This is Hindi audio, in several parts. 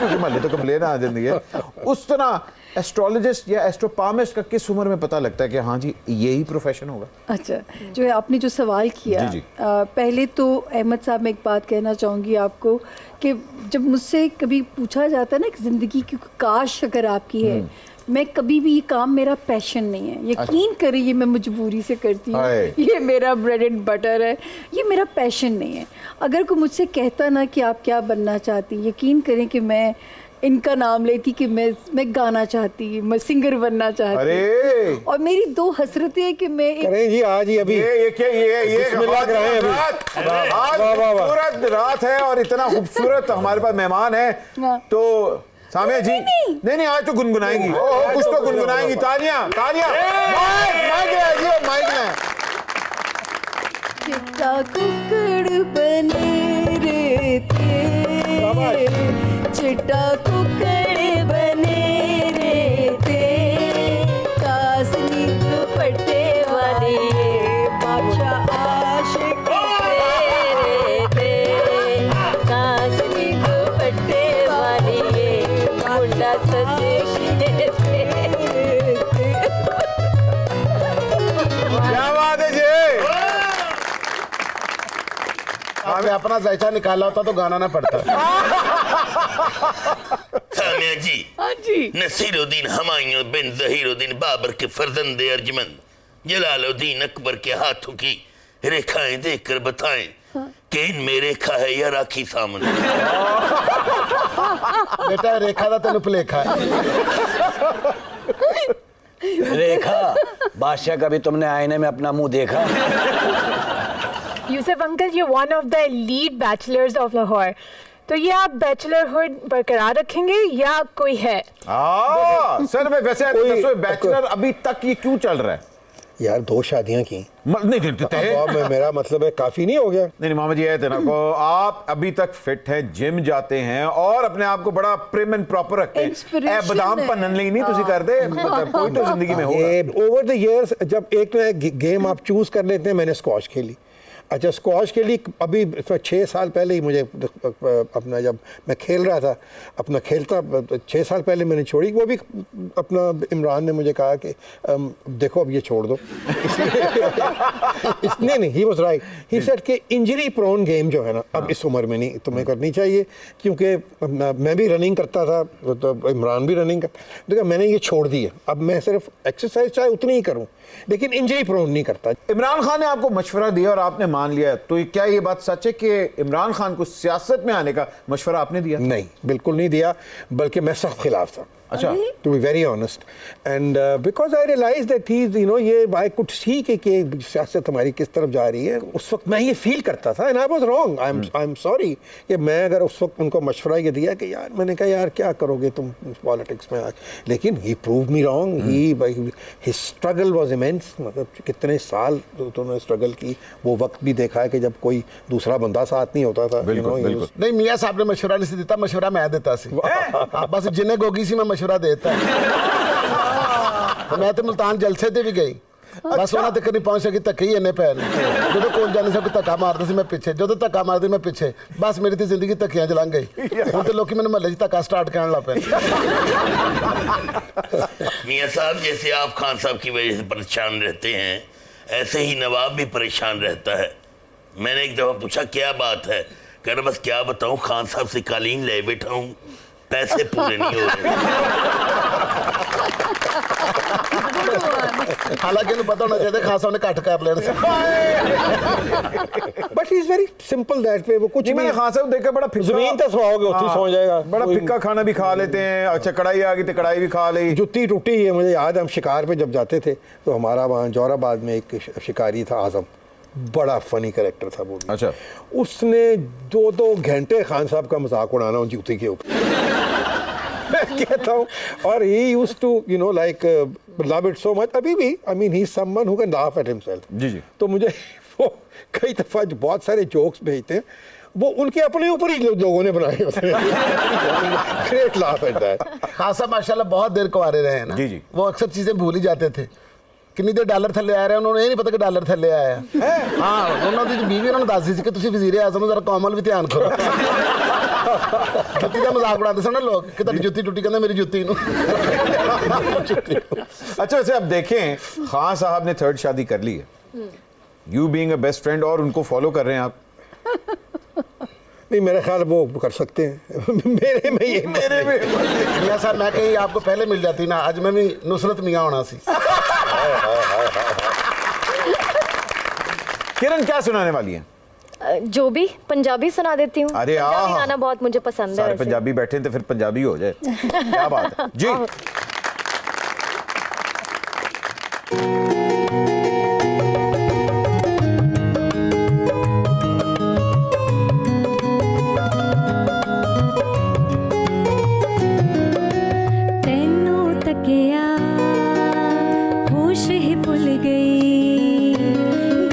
क्योंकि महल्ले तो कंप्लेन आ जाती है। उस तरह एस्ट्रोलॉजिस्ट या एस्ट्रोपामिस्ट का किस उम्र में पता लगता है कि हाँ जी यही प्रोफेशन होगा? अच्छा, जो है आपने जो सवाल किया, जी। पहले तो अहमद साहब, मैं एक बात कहना चाहूँगी आपको कि जब मुझसे कभी पूछा जाता है ना कि ज़िंदगी की काश अगर आपकी है, मैं कभी भी, ये काम मेरा पैशन नहीं है, यकीन करिए, ये मैं मजबूरी से करती हूँ, ये मेरा ब्रेड एंड बटर है, ये मेरा पैशन नहीं है। अगर कोई मुझसे कहता ना कि आप क्या बनना चाहती, यकीन करें कि मैं इनका नाम लेती कि मैं गाना चाहती, मैं सिंगर बनना चाहती। अरे और मेरी दो हसरतें हैं कि मैं करें जी आज ही अभी ये खूबसूरत रात है और इतना खूबसूरत हमारे पास मेहमान है, तो सामिया जी नहीं आज तो गुनगुनाएंगी, कुछ तो गुनगुनाएंगी। तालियां माइक में। चिट्टा कुकड़ बने रे थे, चिट्टा कुकड़ बने रे थे, कासनी दुपट्टे वाले बादशाह आशिक तेरे थे, कासनी दुपट्टे वाले मुंडा सजे थे। क्या बात है जी। हमें अपना जायचा निकाला होता तो गाना ना पड़ता। सामिया जी, हाँ जी। नसीरुद्दीन हुमायूं बिन ज़हीरुद्दीन बाबर के फर्जंदे अर्जमंद जलालुद्दीन अकबर के हाथों की रेखाएं देखकर बताएं कि इनमें रेखा है या राखी सामने। बेटा रेखा था तेन भुलेखा। रेखा, बादशाह कभी तुमने आईने में अपना मुंह देखा? यूसुफ अंकल, ये one of the lead bachelors of Lahore, तो ये आप बैचलरहुड बरकरार रखेंगे या कोई है? सर मैं वैसे बैचलर अभी तक ये क्यों चल रहा है? यार 2 शादियां की नहीं मेरा मतलब है काफी नहीं हो गया? नहीं मामा जी, है ना को आप अभी तक फिट हैं, जिम जाते हैं और अपने आप को बड़ा प्रिम एंड प्रॉपर रखते हैं। बादाम पन्नन ली नहीं तुसी करते, मतलब कोई तो जिंदगी में होगा। ओवर द इयर्स जब एक गेम आप चूज कर लेते हैं, मैंने स्क्वॉश खेली। अच्छा, स्क्वॉश के लिए अभी 6 साल पहले ही मुझे अपना, जब मैं खेल रहा था अपना खेलता 6 साल पहले मैंने छोड़ी। वो भी अपना इमरान ने मुझे कहा कि देखो अब ये छोड़ दो। इसने नहीं, he was right, he said कि इंजरी प्रोन गेम जो है ना अब इस उम्र में नहीं तुम्हें करनी चाहिए, क्योंकि मैं भी रनिंग करता था तो इमरान भी रनिंग करता। देखो मैंने ये छोड़ दी है, अब मैं सिर्फ एक्सरसाइज चाहे उतनी ही करूँ लेकिन इंजरी प्रोन नहीं करता। इमरान खान ने आपको मशवरा दिया और आपने मान लिया, तो क्या ये बात सच है कि इमरान खान को सियासत में आने का मशवरा आपने दिया? नहीं, बिल्कुल नहीं दिया, बल्कि मैं सख्त खिलाफ था। अच्छा, to be very honest, and because I realise that he is, you know, ये आई कुड सी कि सियासत हमारी किस तरफ जा रही है। उस वक्त मैं ये फील करता था, and I was wrong. I am sorry कि मैं अगर उस वक्त उनको मशवरा ये दिया कि यार, मैंने कहा यार क्या करोगे तुम पॉलिटिक्स में आज, लेकिन he prove me wrong. He struggle was immense, मतलब कितने साल उन्होंने स्ट्रगल की। वो वक्त भी देखा है कि जब कोई दूसरा बंदा साथ नहीं होता था। नहीं, मियाँ साहब ने मशवरा नहीं दिता, मशवरा मैं देता सी। बस जिन्हें गोगी सी मैं मशवरा देता। मैं तो मुल्तान जलसे ते भी गई, बस उन्होंने तक नहीं पहुंच सकी, धक्के ही इन्ने पै जो कोल जाने से धक्का मारता सी मैं पीछे, जो धक्का मारती मैं पीछे, बस मेरी तो जिंदगी धक्कियां च लंघ गई। हुण तो लोग मैंने महल्ले च धक्का स्टार्ट कहने लग पे। मियाँ साहब, जैसे आप खान साहब की वजह से परेशान रहते हैं, ऐसे ही नवाब भी परेशान रहता है। मैंने एक दफा पूछा क्या बात है, कह रहा बस क्या बताऊं, खान साहब से कालीन ले बैठा हूं, पैसे पूरे नहीं हो रहे। हालांकि इन्हें पता होना चाहिए खान साहब ने कट कर लेने। But he is very simple that way. वो कुछ नहीं, मैंने खान साहब देखा बड़ा जमीन तो सोओगे उठी सो जाएगा, बड़ा फिक्का खाना भी खा लेते हैं। अच्छा, कढ़ाई आ गई तो कढ़ाई भी खा ली। जुत्ती टूटी है, मुझे याद है हम शिकार पे जब जाते थे तो हमारा वहाँ जौहराबाद में एक शिकारी था आजम, बड़ा फनी कैरेक्टर था वो भी। अच्छा, उसने 2-2 घंटे खान साहब का मजाक उड़ाना उन जूती के ऊपर। मैं कहता हूँ, और he used to, you know, like love it so much. अभी भी, I mean, he's someone who can laugh at himself. जी। तो मुझे वो कई दफा बहुत सारे जोक्स भेजते हैं, वो उनके अपने ऊपर ही लोगों ने बनाए होते हैं। Great laugh at that. Khan साहब माशाल्लाह बहुत देर कुंवारे रहे हैं ना। जी। वो अक्सर चीजें भूल ही जाते थे। कितनी देर डॉलर थले आ रहे हैं, उन्होंने ये नहीं पता कि डॉलर थले आया है। हाँ, उन्होंने बीवी उन्होंने दस दी कि तुसी वज़ीर आज़म जरा कोमल भी ध्यान करो। जुत्ती का मजाक उड़ाते सन ना लोग कि तेरी जुत्ती टूटी, कहते मेरी जुत्ती नू। अच्छा वैसे अब देखें, खान साहब ने थर्ड शादी कर ली है, you being a best friend, और उनको फॉलो कर रहे हैं आप। नहीं, मेरा ख्याल वो कर सकते हैं। मेरे में मियां साहब मैं कहीं आपको पहले मिल जाती ना, आज मैं भी नुसरत मियां होना सी। किरण क्या सुनाने वाली है? जो भी पंजाबी सुना देती हूँ। अरे पंजाबी गाना बहुत मुझे पसंद है। सारे वैसे। पंजाबी बैठे हैं तो फिर पंजाबी हो जाए। क्या बात है जी। तेनू तकिया होश ही भुल गई,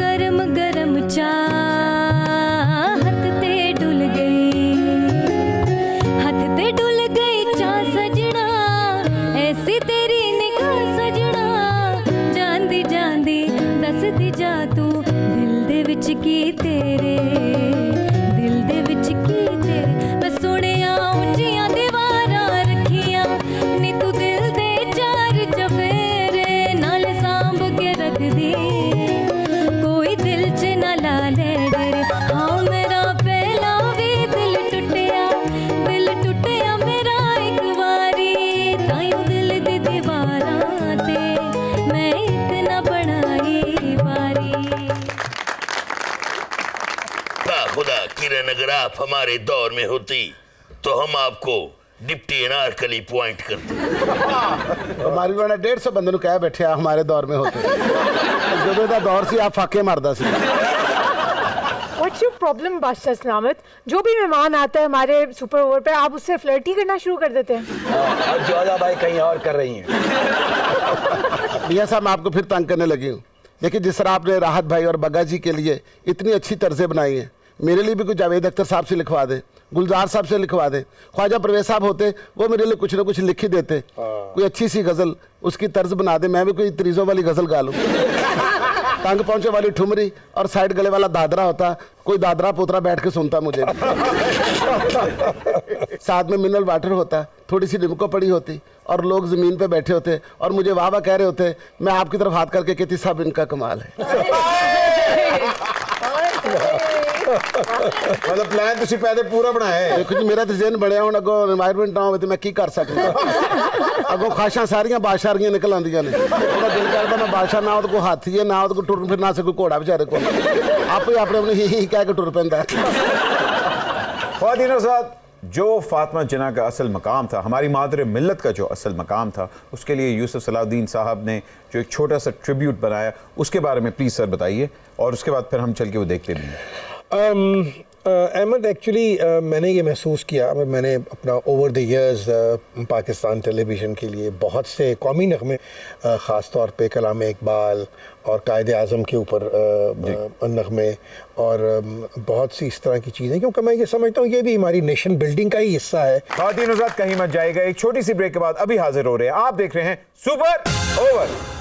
गरम गरम चाह हथ ते डुल गई, हथ ते डुल गई चाह सजना, ऐसी तेरी निगाह सजना, जांदी जांदी दसदी जा तू दिल दे विच की तेरे, दिल दे विच की तेरे, मैं सुनिया उच्चियां दीवारां रखियां, नी तू दिल दे चार चफेरे नाल सांभ के रख दी, कोई दिल च ना ला ले डर, हाँ मेरा पहला भी दिल टुटिया मेरा एक वारी, तायूं दिल दी दीवारां ते मैं इतना बनाई बारी। खुदा किरण, अगर आप हमारे दौर में होती तो हम आपको डिप्टी अनारकली पॉइंट करते। हमारी बड़ा 150 बंदे नु कह बैठे हमारे दौर में होते, जो दा दौर सी आप फाके मारदा सी। What's your problem, बादशाह सलामत? जो भी मेहमान आता है हमारे सुपर ओवर पे, आप उससे फ्लर्टी करना शुरू कर देते हैं। और ज्वाला भाई कहीं और कर रही हैं। मियां साहब मैं आपको फिर तंग करने लगी हूँ। देखिए जिस तरह आपने राहत भाई और बग्गा जी के लिए इतनी अच्छी तर्जें बनाई हैं, मेरे लिए भी कुछ जावेद अख्तर साहब से लिखवा दे, गुलजार साहब से लिखवा दे, ख्वाजा परवेज साहब होते वो मेरे लिए कुछ ना कुछ लिख ही देते, कोई अच्छी सी गज़ल उसकी तर्ज बना दे, मैं भी कोई तरीज़ों वाली गज़ल गा लूँ। टांग पहुंचे वाली ठुमरी और साइड गले वाला दादरा होता, कोई दादरा पोतरा बैठ के सुनता मुझे। साथ में मिनरल वाटर होता, थोड़ी सी लिमको पड़ी होती और लोग जमीन पे बैठे होते और मुझे वाह वाह कह रहे होते, मैं आपकी तरफ हाथ करके कहती साहब इनका कमाल है। मतलब प्लान तुसी पहले पूरा बनाया है। देखो जी मेरा तो जहन बढ़िया हुण अगों एनवायरनमेंट ना होवे ते मैं की कर सकदा, अगों ख्वाहिशां सारियां बादशाहियां निकल आंदियां ने, मेरा दिल करदा मैं बादशाह ना ओदे कोल हाथी है ना ओदे कोल टुर फिर ना से कोई घोड़ा बेचारे कोल, आपे अपने अपने ही कह के टुर पैंदा। ख्वातीन साथ जो फातिमा जिन्ना का असल मकाम था, हमारी मादर मिल्लत का जो असल मकाम था, उसके लिए यूसुफ सलाहुद्दीन साहब ने जो एक छोटा सा ट्रिब्यूट बनाया, उसके बारे में प्लीज़ सर बताइए, और उसके बाद फिर हम चल के वो देखते भी हैं। अहमद एक्चुअली मैंने ये महसूस किया, मैंने अपना over the years Pakistan television के लिए बहुत से कौमी नग़मे, ख़ास तौर पे कलाम इकबाल और कायदे आज़म के ऊपर नग़मे और बहुत सी इस तरह की चीज़ें, क्योंकि मैं ये समझता हूँ ये भी हमारी नेशन बिल्डिंग का ही हिस्सा है। ख्वातीन साथ कहीं मत जाएगा, एक छोटी सी ब्रेक के बाद अभी हाजिर हो रहे हैं, आप देख रहे हैं सुपर ओवर।